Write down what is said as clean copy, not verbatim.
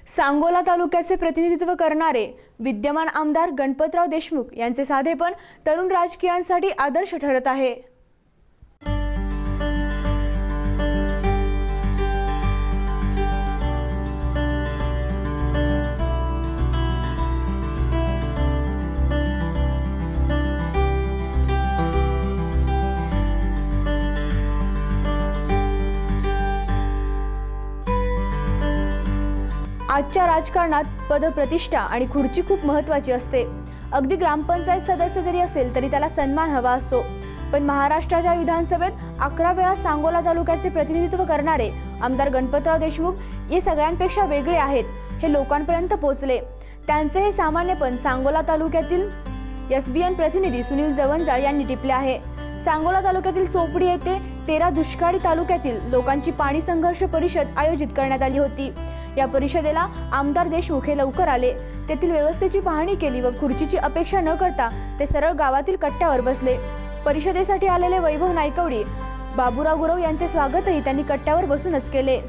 सांगोला तालुक्याचे प्रतिनिधित्व करणारे विद्यमान आमदार गणपतराव देशमुख यांचे साधेपण तरुण राजकीयांसाठी आदर्श ठरत आहे। आजच्या राजकारणात पदप्रतिष्ठा आणि खुर्ची खूप महत्त्वाची असते। अगदी ग्रामपंचायत सदस्य जरी असेल तरी त्याला सन्मान हवा असतो। पण महाराष्ट्राच्या विधानसभेत 11 वेळा सांगोला तालुक्याचे प्रतिनिधित्व करणारे आमदार गणपतराव देशमुख हे सगळ्यांपेक्षा वेगळे आहेत, हे लोकांपर्यंत पोहोचले। त्यांचे हे सामान्यपण सांगोला तालुक्यातील एसबीएन प्रतिनिधी सुनील जवंजाळ यांनी टिपले आहे। सांगोला तालुक्यातील चोपडी येथे 13 दुष्काळी तालुक्यातील लोकांची पाणी संघर्ष परिषद आयोजित करण्यात आली होती। या परिषदेला आमदार देशमुख हे लवकर आले, तेथील व्यवस्थेची पाहणी केली व खुर्चीची अपेक्षा न करता ते सरळ गावातील कट्ट्यावर बसले। परिषदेसाठी आलेले वैभव नायकवडी, बाबूराव गुरव यांचे स्वागतही त्यांनी कट्ट्यावर बसूनच केले।